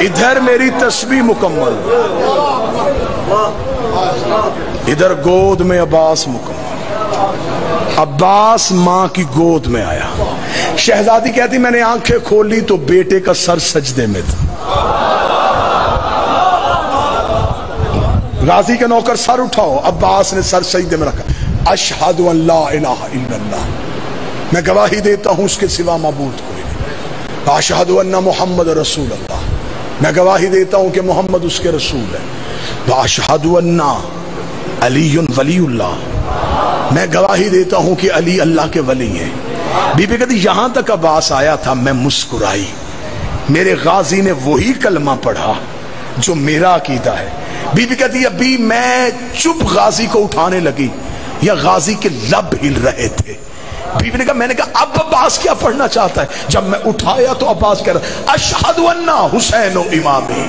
ادھر میری تسبیح مکمل. ادھر گود میں عباس مکمل، عباس ماں کی گود میں آیا. شہزادی کہتی میں نے آنکھیں کھولی تو بیٹے کا سر سجدے میں تھا. غازی کے نوکر سر اٹھاؤ، عباس نے سر سجدے میں رکھا. اشہد ان لا الہ الا اللہ، میں گواہی دیتا ہوں اس کے سوا معبود کوئی نہیں. اشہد ان محمد رسول اللہ، میں گواہی دیتا ہوں کہ محمد اس کے رسول ہے. اشہد ان علی ولی اللہ، میں گواہی دیتا ہوں کہ علی اللہ کے ولی ہیں. بی بی کہتی یہاں تک عباس آیا تھا میں مسکرائی. میرے غازی نے وہی کلمہ پڑھا جو میرا عقیدہ ہے. بی بی کہتی ابھی میں چپ غازی کو اٹھانے لگی یا غازی کے لب ہل رہے تھے. بی بی نے کہا میں نے کہا اب عباس کیا پڑھنا چاہتا ہے؟ جب میں اٹھایا تو عباس کہہ رہا اشہد ان حسین امامی.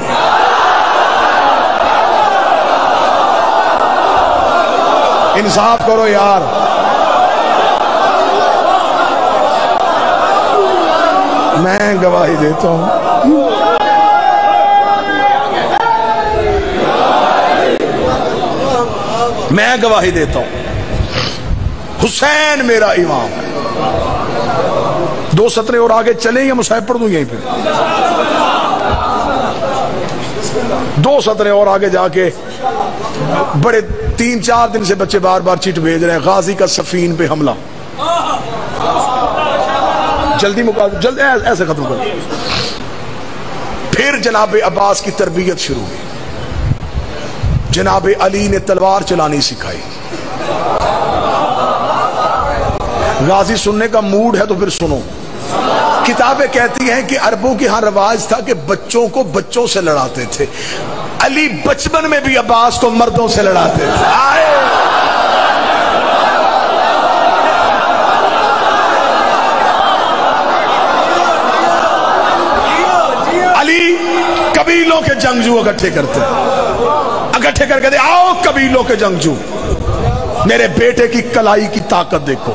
انصاف کرو یار. میں گواہی دیتا ہوں میں گواہی دیتا ہوں حسین میرا امام ہے. 2 سطریں اور آگے چلیں یا مصحف پڑھ دوں یہیں پہ؟ 2 سطریں اور آگے جا کے بڑے 3-4 دن سے بچے بار بار چٹ بھیج رہے ہیں غازی کا سفین پہ حملہ. جلدی جلد ایسے ختم کر. پھر جناب عباس کی تربیت شروع ہوئی. جناب علی نے تلوار چلانی سکھائی. غازی سننے کا موڈ ہے تو پھر سنو. کتابیں کہتی ہیں کہ عربوں کے ہاں رواج تھا کہ بچوں کو بچوں سے لڑاتے تھے. علی بچپن میں بھی عباس کو مردوں سے لڑاتے تھے. علی قبیلوں کے جنگجو اکٹھے کرتے اکٹھے کر کے دے آؤ قبیلوں کے جنگجو میرے بیٹے کی کلائی کی طاقت دیکھو.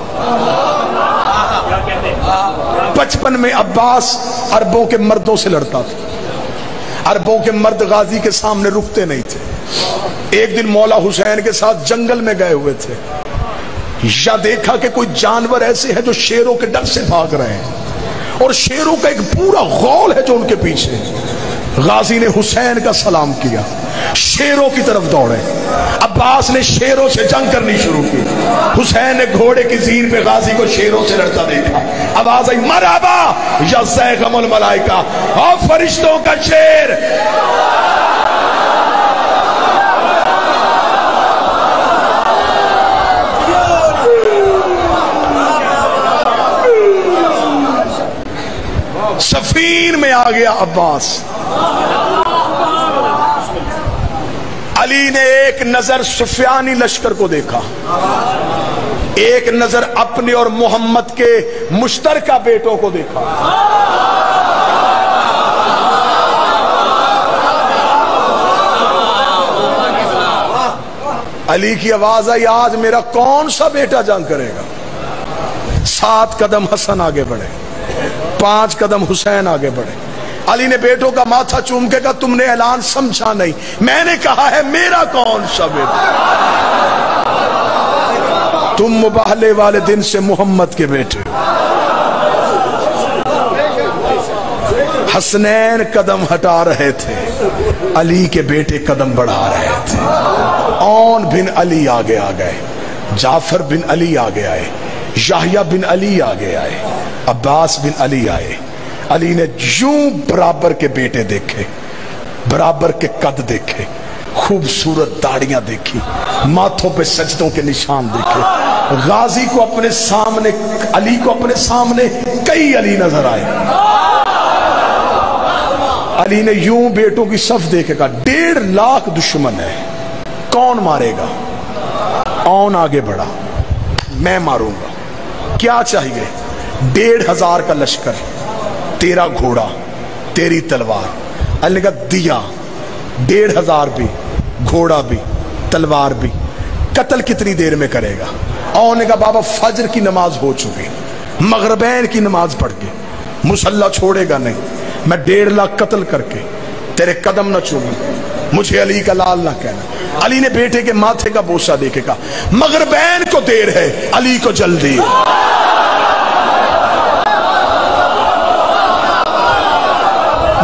بچپن میں عباس عربوں کے مردوں سے لڑتا تھا. عربوں کے مرد غازی کے سامنے رکتے نہیں تھے. ایک دن مولا حسین کے ساتھ جنگل میں گئے ہوئے تھے. یا دیکھا کہ کوئی جانور ایسے ہیں جو شیروں کے ڈر سے بھاگ رہے ہیں اور شیروں کا ایک پورا غول ہے جو ان کے پیچھے. غازی نے حسین کا سلام کیا، شیروں کی طرف دوڑے. عباس نے شیروں سے جنگ کرنی شروع کی. حسین نے گھوڑے کی زیر پہ غازی کو شیروں سے لڑتا دیکھا. آواز آئی مرحبا یا زیغم الملائکہ، اور فرشتوں کا شیر. سفین میں آ گیا عباس. علی نے ایک نظر سفیانی لشکر کو دیکھا، ایک نظر اپنے اور محمد کے مشترکہ بیٹوں کو دیکھا. علی کی آواز آئی آج میرا کون سا بیٹا جنگ کرے گا؟ 7 قدم حسن آگے بڑھے، 5 قدم حسین آگے بڑھے. علی نے بیٹوں کا ماتھا چوم کے کہا تم نے اعلان سمجھا نہیں، میں نے کہا ہے میرا کون سا بیٹا. تم مباہلے والے دن سے محمد کے بیٹے ہو. حسنین قدم ہٹا رہے تھے، علی کے بیٹے قدم بڑھا رہے تھے. اون بن علی آگے آ گئے، جعفر بن علی آگے آئے، یحییٰ بن علی آگے آئے، عباس بن علی آئے. علی نے یوں برابر کے بیٹے دیکھے، برابر کے قد دیکھے، خوبصورت داڑیاں دیکھی، ماتھوں پہ سجدوں کے نشان دیکھے. غازی کو اپنے سامنے، علی کو اپنے سامنے کئی علی نظر آئے. علی نے یوں بیٹوں کی صف دیکھے کہا 1.5 لاکھ دشمن ہے، کون مارے گا؟ اون آگے بڑھا، میں ماروں گا. کیا چاہیے؟ 1,500 کا لشکر، 13 گھوڑا، تیری تلوار. علی نے کہا دیا. 1,500 بھی، گھوڑا بھی، تلوار بھی. قتل کتنی دیر میں کرے گا؟ اور نے کہا بابا فجر کی نماز ہو چکی، مغربین کی نماز پڑھ کے مسلح چھوڑے گا نہیں. میں 1.5 لاکھ قتل کر کے تیرے قدم نہ چوموں، مجھے علی کا لال نہ کہنا. علی نے بیٹے کے ماتھے کا بوسہ دے کے کہا مغربین کو دیر ہے علی کو جلدی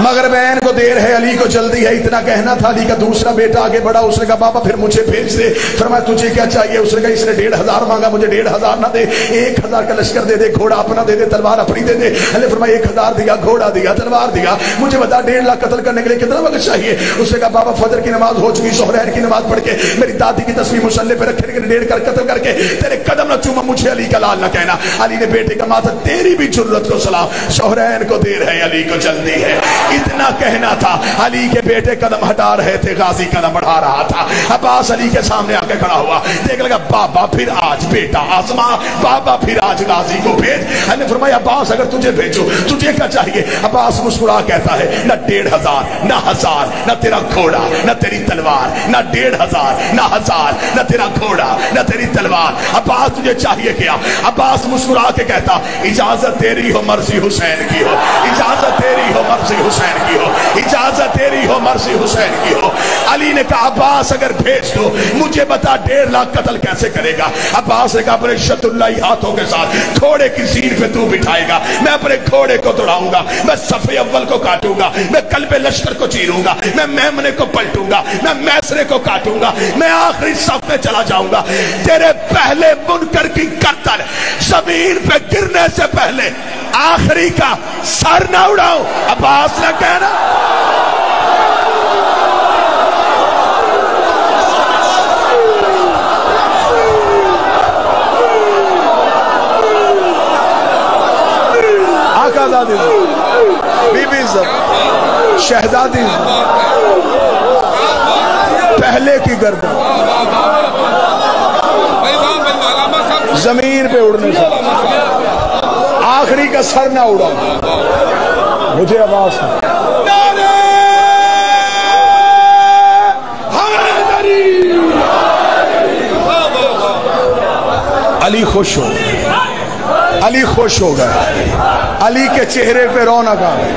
مغربین کو دیر ہے علی کو جلدی ہے. اتنا کہنا تھا. علی کا دوسرا بیٹا آگے بڑھا. اس نے کہا بابا پھر مجھے بھیج دے. فرمایا تجھے کیا چاہیے؟ اس نے کہا اس نے 1500 مانگا, مجھے 1500 نہ دے, 1000 کا لشکر دے دے, گھوڑا اپنا دے دے, تلوار اپنی دے دے. علی فرمایا 1000 دیا, گھوڑا دیا, تلوار دیا, مجھے بتا 1.5 لاکھ قتل کرنے کے لیے کتنا وقت چاہیے؟ اس نے کہا بابا فجر کی نماز ہو چکی, ظہر کی نماز پڑھ کے میری دادی کی تصویر مصلے پہ رکھنے کے لیے 1.5 قتل کر کے تیرے قدم نہ چوما, مجھے علی کا لال نہ کہنا. علی نے بیٹے کا ماتھا, تیری بھی جرت کو سلام, ظہرین کو دیر ہے علی کو جلدی ہے. اتنا کہنا تھا. علی کے بیٹے قدم ہٹا رہے تھے, غازی قدم بڑھا رہا تھا. عباس علی کے سامنے آ کے کھڑا ہوا, دیکھ لگا بابا پھر آج بیٹا آزما, بابا پھر آج غازی کو بھیج. نے فرمایا عباس اگر تجھے بھیجو تجھے کیا چاہیے؟ عباس مسکرا کہتا ہے نہ 1500 نہ 1000 نہ تیرا گھوڑا نہ تیری تلوار, نہ 1500 نہ 1000 نہ تیرا گھوڑا نہ تیری تلوار. عباس تجھے چاہیے کیا؟ عباس مسکرا کے کہتا اجازت تیری ہو مرضی حسین کی ہو, اجازت تیری ہو مرضی حسین کی ہو, اجازت تیری ہو مرضی حسین کی ہو. علی نے کہا عباس اگر بھیج دو مجھے بتا 1.5 لاکھ قتل کیسے کرے گا؟ عباس نے کہا اپنے شت اللہ ہاتھوں کے ساتھ گھوڑے کی زین پہ تو بٹھائے گا, میں اپنے گھوڑے کو دوڑاؤں گا, میں صف اول کو کاٹوں گا, میں قلب لشکر کو چیروں گا, میں میمنے کو پلٹوں گا, میں میسرے کو کاٹوں گا, میں آخری صف میں چلا جاؤں گا. تیرے پہلے منکر کی قتل زمین پہ گرنے سے پہلے آخری کا سر نہ اڑاؤں. عباس نے کہنا آقازادی بی بی عزت شہزادی پہلے کی گردن زمین پہ اڑنے سے آخری کا سر نہ اڑا. مجھے آواز علی خوش ہو, علی خوش ہو گئے, علی کے چہرے پہ رونق آ گئی.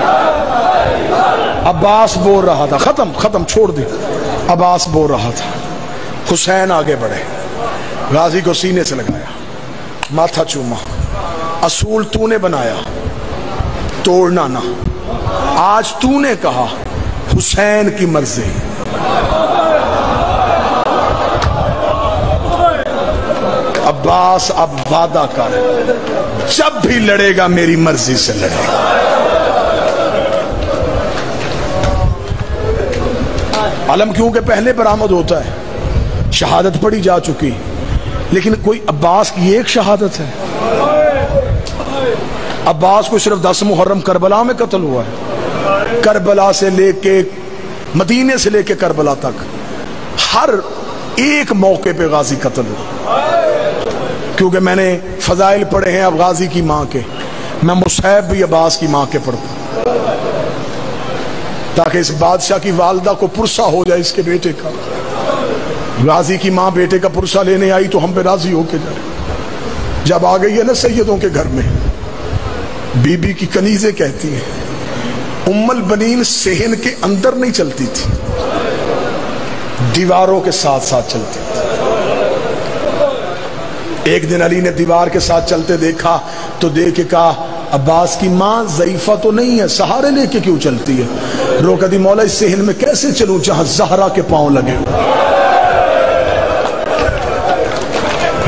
عباس بول رہا تھا ختم چھوڑ دی. عباس بول رہا تھا. حسین آگے بڑھے, غازی کو سینے سے لگایا, ماتھا چوما. اصول تو نے بنایا, توڑنا نہ. آج تو نے کہا حسین کی مرضی. عباس اب وعدہ کر, جب بھی لڑے گا میری مرضی سے لڑے گا. علم کیونکہ پہلے برآمد ہوتا ہے, شہادت پڑھی جا چکی, لیکن کوئی عباس کی ایک شہادت ہے. عباس کو صرف 10 محرم کربلا میں قتل ہوا ہے. کربلا سے لے کے مدینے سے لے کے کربلا تک ہر ایک موقع پہ غازی قتل ہوا. کیونکہ میں نے فضائل پڑھے ہیں اب غازی کی ماں کے, میں مصحف بھی عباس کی ماں کے پڑھتا ہوں تاکہ اس بادشاہ کی والدہ کو پرسہ ہو جائے اس کے بیٹے کا. غازی کی ماں بیٹے کا پرسہ لینے آئی تو ہم پہ راضی ہو کے جائے. جب آ گئی ہے نا سیدوں کے گھر میں, بی بی کی کنیزیں کہتی ہیں ام البنین صحن کے اندر نہیں چلتی تھی, دیواروں کے ساتھ ساتھ چلتی تھی. ایک دن علی نے دیوار کے ساتھ چلتے دیکھا تو دیکھ کے کہا عباس کی ماں ضعیفہ تو نہیں ہے, سہارے لے کے کیوں چلتی ہے؟ روکا دی مولا اس صحن میں کیسے چلوں جہاں زہرا کے پاؤں لگے,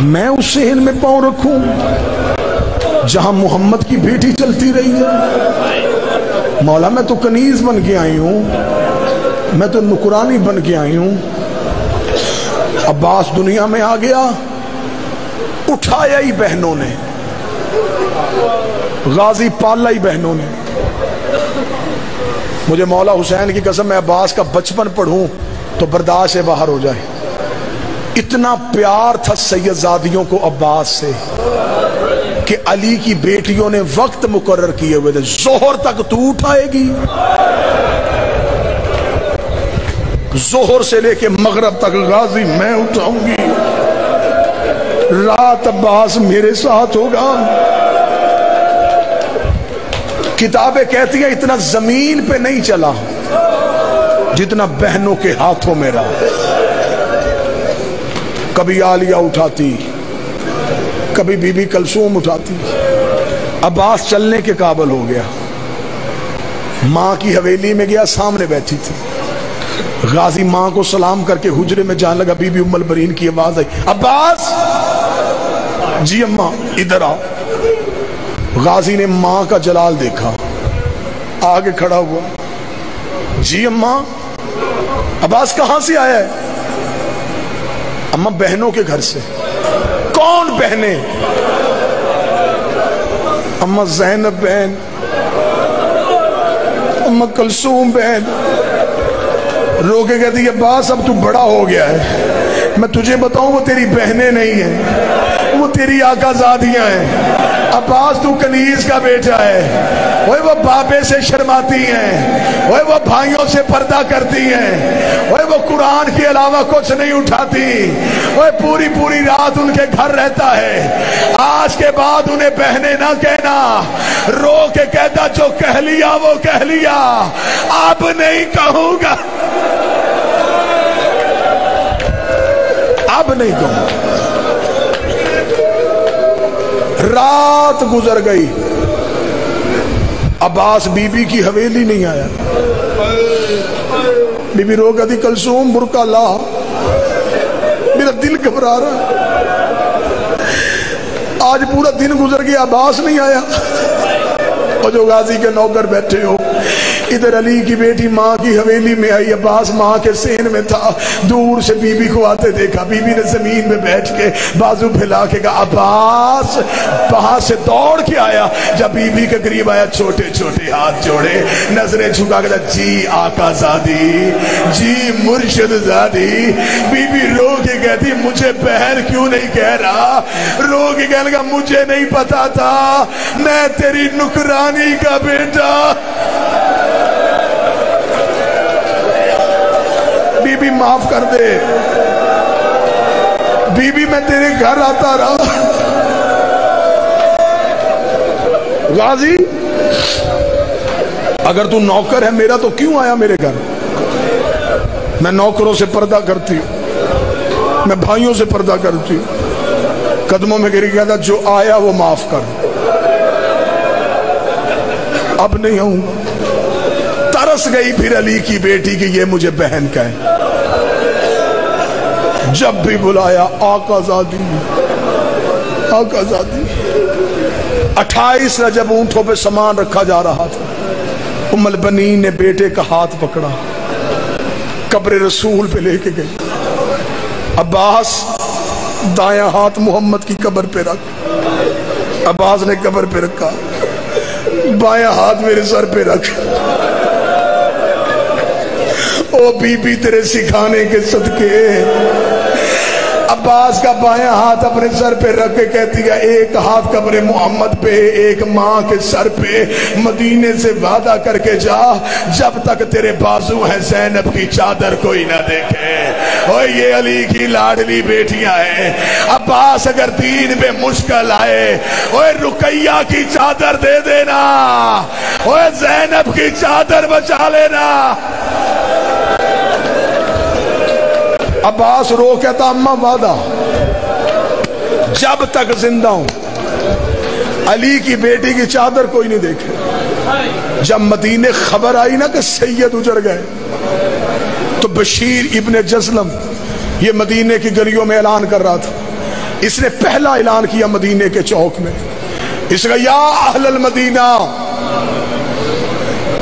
میں اس صحن میں پاؤں رکھوں جہاں محمد کی بیٹی چلتی رہی ہے؟ مولا میں تو کنیز بن کے آئی ہوں, میں تو نکرانی بن کے آئی ہوں. عباس دنیا میں آ گیا, اٹھایا ہی بہنوں نے, غازی پالا ہی بہنوں نے. مجھے مولا حسین کی قسم میں عباس کا بچپن پڑھوں تو برداشت سے باہر ہو جائے. اتنا پیار تھا سیدزادیوں کو عباس سے کہ علی کی بیٹیوں نے وقت مقرر کیے ہوئے تھے, ظہر تک تو اٹھائے گی, ظہر سے لے کے مغرب تک غازی میں اٹھاؤں گی, رات عباس میرے ساتھ ہوگا. کتابیں کہتی ہیں اتنا زمین پہ نہیں چلا جتنا بہنوں کے ہاتھوں میں رہا. کبھی عالیہ اٹھاتی، کبھی بی بی کلثوم اٹھاتی۔ عباس چلنے کے قابل ہو گیا، ماں کی حویلی میں گیا، سامنے بیٹھی تھی، غازی ماں کو سلام کر کے حجرے میں جانے لگا، بی بی ام البرین کی آواز آئی، عباس! جی اماں ادھر آؤ۔ غازی نے ماں کا جلال دیکھا، آگے کھڑا ہوا، جی اماں عباس کہاں سے آیا ہے؟ اماں بہنوں کے گھر سے۔ کون بہنیں؟ اماں زینب بہن، اماں کلثوم بہن۔ رو کے کہتی عباس اب تو بڑا ہو گیا ہے، میں تجھے بتاؤں وہ تیری بہنیں نہیں ہیں، وہ تیری آقا زادیاں ہیں۔ عباس تو کنیز کا بیٹا ہے، وہ بابے سے شرماتی ہیں، وہ بھائیوں سے پردہ کرتی ہیں، وہ قرآن کے علاوہ کچھ نہیں اٹھاتی، وہ پوری پوری رات ان کے گھر رہتا ہے۔ آج کے بعد انہیں بہنیں نہ کہنا، رو کے کہتا جو کہہ لیا وہ کہہ لیا، اب نہیں کہوں گا، اب نہیں کہوں گا۔ رات گزر گئی، عباس بی بی کی حویلی نہیں آیا۔ بی بی رو گئی کلثوم برقع لا، میرا دل گھبرا رہا، آج پورا دن گزر گیا عباس نہیں آیا۔ اور جو غازی کے نوکر بیٹھے ہو، ادھر علی کی بیٹی ماں کی حویلی میں آئی، عباس ماں کے سین میں تھا، دور سے بی بی کو آتے دیکھا، بی بی نے زمین میں بیٹھ کے بازو پھیلا کے کہا عباس، وہاں سے دوڑ کے آیا، جب بی بی کے قریب آیا چھوٹے چھوٹے ہاتھ جوڑے، نظریں جھکا کے کہا جی آقا زادی، جی مرشد زادی۔ بی بی رو کے کہتی مجھے بہن کیوں نہیں کہہ رہا؟ رو کے کہنے لگا مجھے نہیں پتا تھا، میں تیری نکرانی کا بیٹا۔ بی بی معاف کر دے، بی بی میں تیرے گھر آتا رہا۔ غازی اگر تو نوکر ہے میرا تو کیوں آیا میرے گھر؟ میں نوکروں سے پردہ کرتی ہوں، میں بھائیوں سے پردہ کرتی ہوں، قدموں میں گر گیا تھا، جو آیا وہ معاف کر، اب نہیں آؤں گا۔ ترس گئی پھر علی کی بیٹی کہ یہ مجھے بہن کہے، جب بھی بلایا آقا زادی، آقا زادی۔ 28 رجب اونٹوں پہ سامان رکھا جا رہا تھا، ام البنین نے بیٹے کا ہاتھ پکڑا، قبر رسول پہ لے کے گئی، عباس دایاں ہاتھ محمد کی قبر پہ رکھ، عباس نے قبر پہ رکھا، بایاں ہاتھ میرے سر پہ رکھ، او بی بی تیرے سکھانے کے صدقے۔ عباس کا بایاں ہاتھ اپنے سر پہ رکھ کے کہتی ہے ایک ہاتھ قبر محمد پہ، ایک ماں کے سر پہ، مدینے سے وعدہ کر کے جا جب تک تیرے بازو ہیں زینب کی چادر کوئی نہ دیکھے۔ اوہ یہ علی کی لاڈلی بیٹیاں ہیں، عباس اگر دین میں مشکل آئے اوہ رقیہ کی چادر دے دینا، اوہ زینب کی چادر بچا لینا۔ عباس رو کہتا اماں وعدہ، جب تک زندہ ہوں علی کی بیٹی کی چادر کوئی نہیں دیکھے۔ جب مدینے خبر آئی نا کہ سید اجڑ گئے تو بشیر ابن جزلم یہ مدینے کی گلیوں میں اعلان کر رہا تھا، اس نے پہلا اعلان کیا مدینے کے چوک میں، اس کا یا اہل المدینہ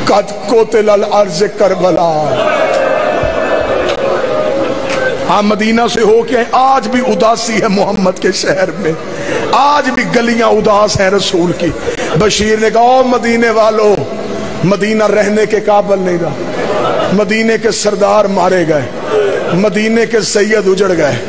قد قتل الارض کربلا۔ ہاں مدینہ سے ہو کے آج بھی اداسی ہے محمد کے شہر میں، آج بھی گلیاں اداس ہیں رسول کی۔ بشیر نے کہا او مدینے والو، مدینہ رہنے کے قابل نہیں رہا، مدینے کے سردار مارے گئے، مدینے کے سید اجڑ گئے۔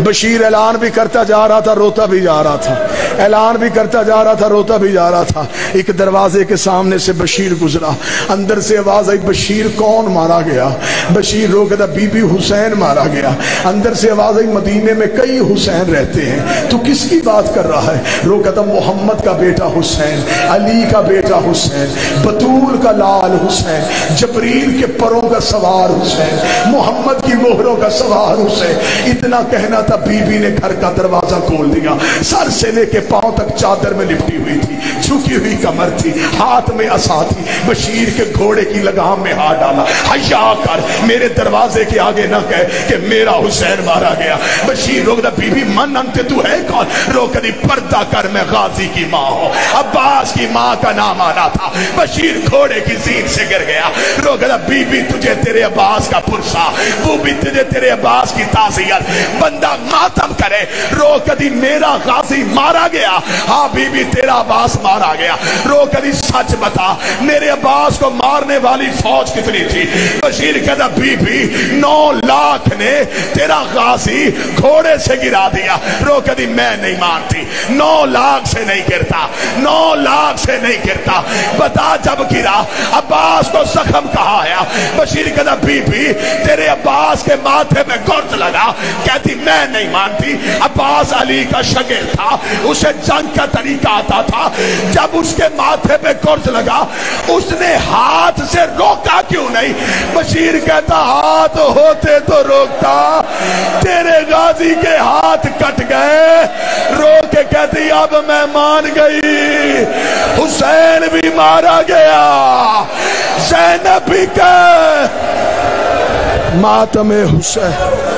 بشیر اعلان بھی کرتا جا رہا تھا، روتا بھی جا رہا تھا، اعلان بھی کرتا جا رہا تھا، روتا بھی جا رہا تھا۔ ایک دروازے کے سامنے سے بشیر گزرا، اندر سے آواز آئی بشیر کون مارا گیا؟ بشیر رو کہتا بی بی حسین مارا گیا۔ اندر سے آواز آئی مدینے میں کئی حسین رہتے ہیں، تو کس کی بات کر رہا ہے؟ رو کہتا محمد کا بیٹا حسین، علی کا بیٹا حسین، بطول کا لال حسین، جبریل کے پروں کا سوار حسین، محمد کی مہروں کا سوار حسین۔ اتنا کہنا کہتا بی نے گھر کا دروازہ کھول دیا، سر سے لے کے پاؤں تک چادر میں لپٹی ہوئی تھی، جھکی ہوئی کمر تھی، ہاتھ میں عصا تھی، بشیر کے گھوڑے کی لگام میں ہاتھ ڈالا، حیا کر میرے دروازے کے آگے نہ کہے کہ میرا حسین مارا گیا۔ بشیر روک دا بی من انتے تو ہے کون؟ روک دی پردہ کر میں غازی کی ماں ہوں، عباس کی ماں کا نام آنا تھا۔ بشیر گھوڑے کی زین سے گر گیا، روک دا بی تجھے تیرے عباس کا پرسا، وہ بھی تجھے تیرے عباس کی تعزیت، بندہ ماتم کرے، روک دی میرا غازی مارا گیا، ہاں بی بی تیرا عباس مارا گیا، روک دی سچ بتا میرے عباس کو مارنے والی فوج کتنی تھی؟ بشیر کہتا بی 9 لاکھ نے تیرا غازی گھوڑے سے گرا دیا، روک دی میں نہیں مانتی، 9 لاکھ سے نہیں گرتا، 9 لاکھ سے نہیں گرتا، بتا جب گرا عباس کو زخم کہا ہے؟ بشیر کہتا بی تیرے عباس کے ماتھے میں گرد لگا، کہتی میں نہیں مانتی، عباس علی کا شاگرد تھا، اسے جنگ کا طریقہ آتا تھا، جب اس کے ماتھے میں گرد لگا اس نے ہاتھ سے روکا کیوں نہیں؟ بشیر کہتا ہاتھ ہوتے تو روکتا، تیرے غازی کے ہاتھ کٹ گئے، رو کے کہتی اب میں مان گئی، حسین بھی مارا گیا، زینب بھی کہ ماتم حسین